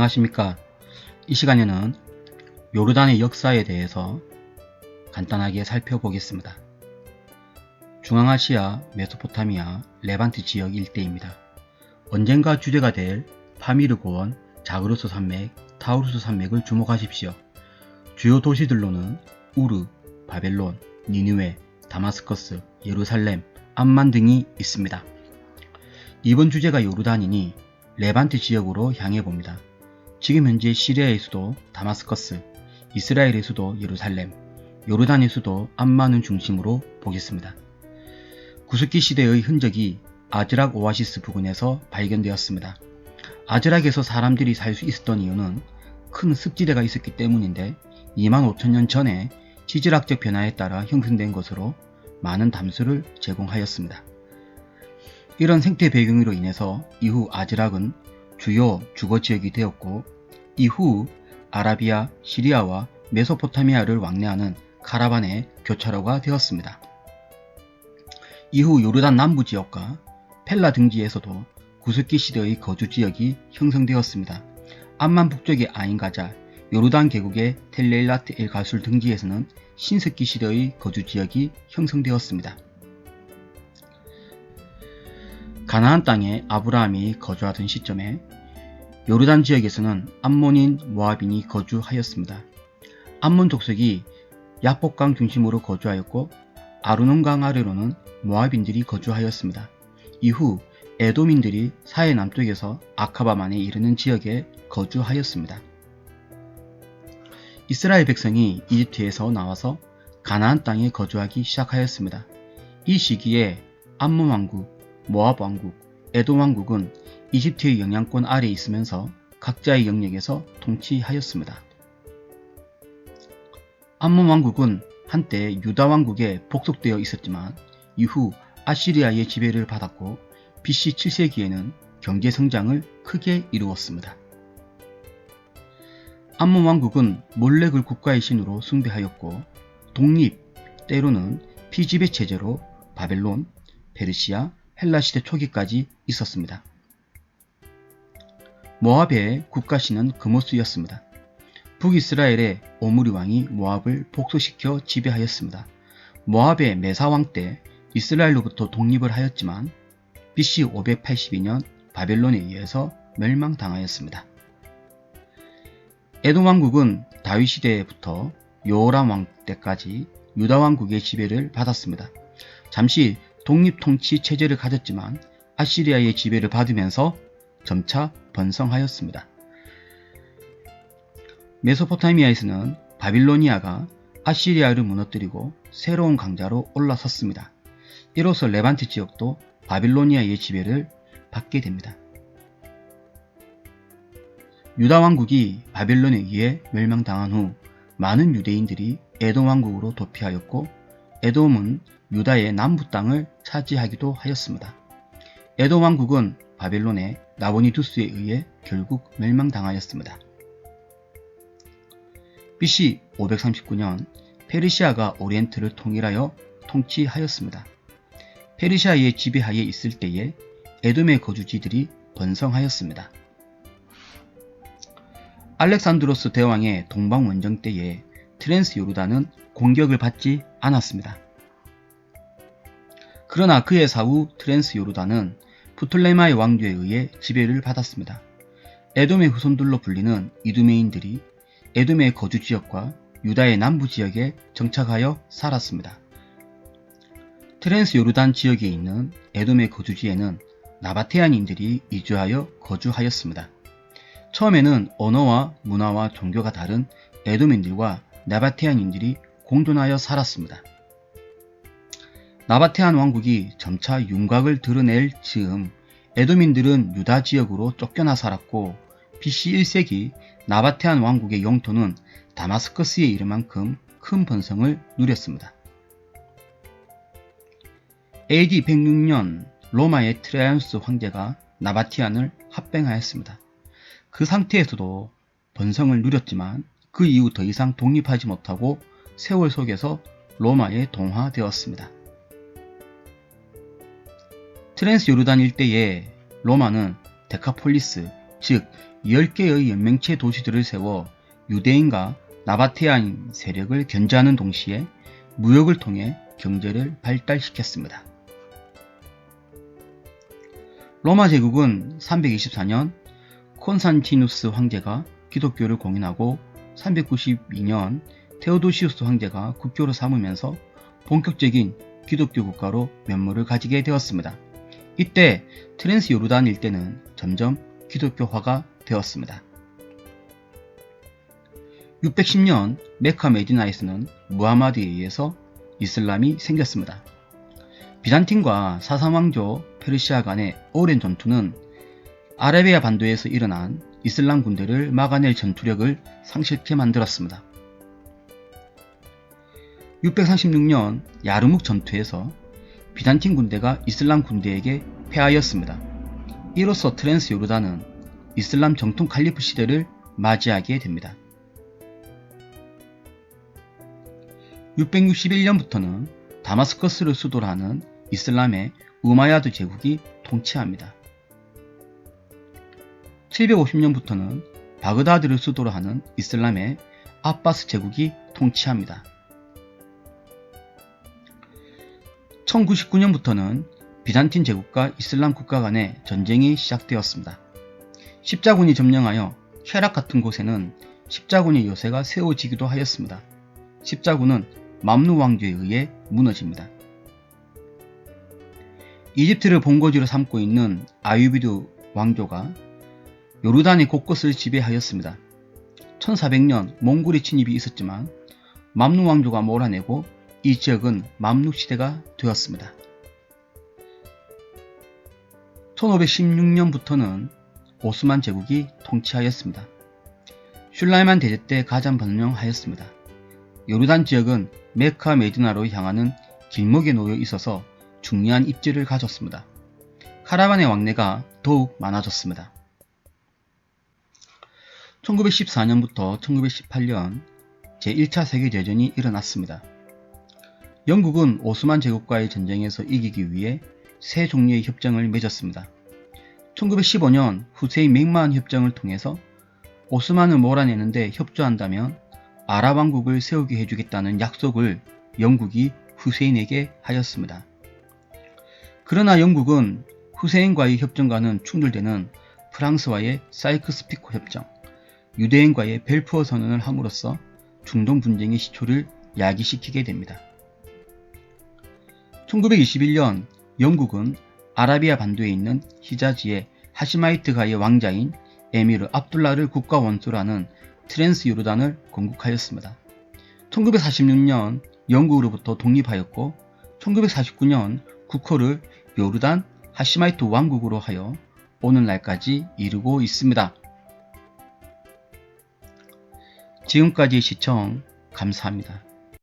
안녕하십니까. 이 시간에는 요르단의 역사에 대해서 간단하게 살펴보겠습니다. 중앙아시아, 메소포타미아, 레반트 지역 일대입니다. 언젠가 주제가 될 파미르 고원, 자그로스 산맥, 타우루스 산맥을 주목하십시오. 주요 도시들로는 우르, 바벨론, 니느웨, 다마스커스, 예루살렘, 암만 등이 있습니다. 이번 주제가 요르단이니 레반트 지역으로 향해 봅니다. 지금 현재 시리아의 수도 다마스커스, 이스라엘의 수도 예루살렘, 요르단의 수도 암만을 중심으로 보겠습니다. 구스기 시대의 흔적이 아즈락 오아시스 부근에서 발견되었습니다. 아즈락에서 사람들이 살 수 있었던 이유는 큰 습지대가 있었기 때문인데 25,000년 전에 지질학적 변화에 따라 형성된 것으로 많은 담수를 제공하였습니다. 이런 생태 배경으로 인해서 이후 아즈락은 주요 주거지역이 되었고 이후 아라비아, 시리아와 메소포타미아를 왕래하는 카라반의 교차로가 되었습니다. 이후 요르단 남부지역과 펠라 등지에서도 구스기 시대의 거주지역이 형성되었습니다. 암만 북쪽의 아인가자, 요르단 계곡의 텔레일라트 엘 가술 등지에서는 신석기 시대의 거주지역이 형성되었습니다. 가나안 땅에 아브라함이 거주하던 시점에 요르단 지역에서는 암몬인 모압인이 거주하였습니다. 암몬 족속이 야복강 중심으로 거주하였고 아르논강 아래로는 모압인들이 거주하였습니다. 이후 에돔인들이 사해 남쪽에서 아카바만에 이르는 지역에 거주하였습니다. 이스라엘 백성이 이집트에서 나와서 가나안 땅에 거주하기 시작하였습니다. 이 시기에 암몬 왕국, 모압 왕국, 에돔 왕국은 이집트의 영향권 아래에 있으면서 각자의 영역에서 통치하였습니다. 암몬 왕국은 한때 유다 왕국에 복속되어 있었지만 이후 아시리아의 지배를 받았고 BC 7세기에는 경제 성장을 크게 이루었습니다. 암몬 왕국은 몰렉을 국가의 신으로 숭배하였고 독립, 때로는 피지배 체제로 바벨론, 페르시아, 헬라 시대 초기까지 있었습니다. 모압의 국가신은 그모스였습니다. 북이스라엘의 오므리 왕이 모압을 복수시켜 지배하였습니다. 모압의 메사왕 때 이스라엘로부터 독립을 하였지만 BC 582년 바벨론에 의해서 멸망당하였습니다. 에돔 왕국은 다윗 시대부터 여호람 왕 때까지 유다 왕국의 지배를 받았습니다. 잠시 독립 통치 체제를 가졌지만 아시리아의 지배를 받으면서 점차 번성하였습니다. 메소포타미아에서는 바빌로니아가 아시리아를 무너뜨리고 새로운 강자로 올라섰습니다. 이로써 레반트 지역도 바빌로니아의 지배를 받게 됩니다. 유다 왕국이 바벨론에 의해 멸망당한 후 많은 유대인들이 에돔 왕국으로 도피하였고 에돔은 유다의 남부 땅을 차지하기도 하였습니다. 에돔 왕국은 바벨론의 나보니두스에 의해 결국 멸망당하였습니다. BC 539년 페르시아가 오리엔트를 통일하여 통치하였습니다. 페르시아의 지배하에 있을 때에 에돔의 거주지들이 번성하였습니다. 알렉산드로스 대왕의 동방원정 때에 트랜스 요르단은 공격을 받지 않았습니다. 그러나 그의 사후 트랜스 요르단은 프톨레마의 왕조에 의해 지배를 받았습니다. 에돔의 후손들로 불리는 이두메인들이 에돔의 거주지역과 유다의 남부지역에 정착하여 살았습니다. 트랜스 요르단 지역에 있는 에돔의 거주지에는 나바테안인들이 이주하여 거주하였습니다. 처음에는 언어와 문화와 종교가 다른 에돔인들과 나바테안인들이 공존하여 살았습니다. 나바테안 왕국이 점차 윤곽을 드러낼 즈음 에돔인들은 유다 지역으로 쫓겨나 살았고 BC 1세기 나바테안 왕국의 영토는 다마스커스에 이를 만큼 큰 번성을 누렸습니다. AD 106년 로마의 트라이언스 황제가 나바티안을 합병하였습니다. 그 상태에서도 번성을 누렸지만 그 이후 더 이상 독립하지 못하고 세월 속에서 로마에 동화되었습니다. 트랜스 요르단 일대에 로마는 데카폴리스, 즉 10개의 연맹체 도시들을 세워 유대인과 나바테아인 세력을 견제하는 동시에 무역을 통해 경제를 발달시켰습니다. 로마 제국은 324년 콘산티누스 황제가 기독교를 공인하고 392년 테오도시우스 황제가 국교로 삼으면서 본격적인 기독교 국가로 면모를 가지게 되었습니다. 이때 트랜스 요르단 일대는 점점 기독교화가 되었습니다. 610년 메카 메디나에서는 무하마드에 의해서 이슬람이 생겼습니다. 비잔틴과 사사왕조 페르시아 간의 오랜 전투는 아라비아 반도에서 일어난 이슬람 군대를 막아낼 전투력을 상실케 만들었습니다. 636년 야르묵 전투에서 비잔틴 군대가 이슬람 군대에게 패하였습니다. 이로써 트랜스 요르단은 이슬람 정통 칼리프 시대를 맞이하게 됩니다. 661년부터는 다마스커스를 수도로 하는 이슬람의 우마야드 제국이 통치합니다. 750년부터는 바그다드를 수도로 하는 이슬람의 아바스 제국이 통치합니다. 1099년부터는 비잔틴 제국과 이슬람 국가 간의 전쟁이 시작되었습니다. 십자군이 점령하여 헤락 같은 곳에는 십자군의 요새가 세워지기도 하였습니다. 십자군은 맘누 왕조에 의해 무너집니다. 이집트를 본거지로 삼고 있는 아유비드 왕조가 요르단의 곳곳을 지배하였습니다. 1400년 몽골의 침입이 있었지만 맘누 왕조가 몰아내고 이 지역은 맘룩 시대가 되었습니다. 1516년부터는 오스만 제국이 통치하였습니다. 슐라이만 대제 때 가장 번영하였습니다. 요르단 지역은 메카 메디나로 향하는 길목에 놓여 있어서 중요한 입지를 가졌습니다. 카라반의 왕래가 더욱 많아졌습니다. 1914년부터 1918년 제1차 세계대전이 일어났습니다. 영국은 오스만 제국과의 전쟁에서 이기기 위해 세 종류의 협정을 맺었습니다. 1915년 후세인 맥마한 협정을 통해서 오스만을 몰아내는데 협조한다면 아랍왕국을 세우게 해주겠다는 약속을 영국이 후세인에게 하였습니다. 그러나 영국은 후세인과의 협정과는 충돌되는 프랑스와의 사이크스-피코 협정, 유대인과의 벨푸어 선언을 함으로써 중동 분쟁의 시초를 야기시키게 됩니다. 1921년 영국은 아라비아 반도에 있는 히자즈의 하시마이트가의 왕자인 에미르 압둘라를 국가 원수로 하는 트랜스 요르단을 건국하였습니다. 1946년 영국으로부터 독립하였고 1949년 국호를 요르단 하시마이트 왕국으로 하여 오늘날까지 이루고 있습니다. 지금까지 시청 감사합니다.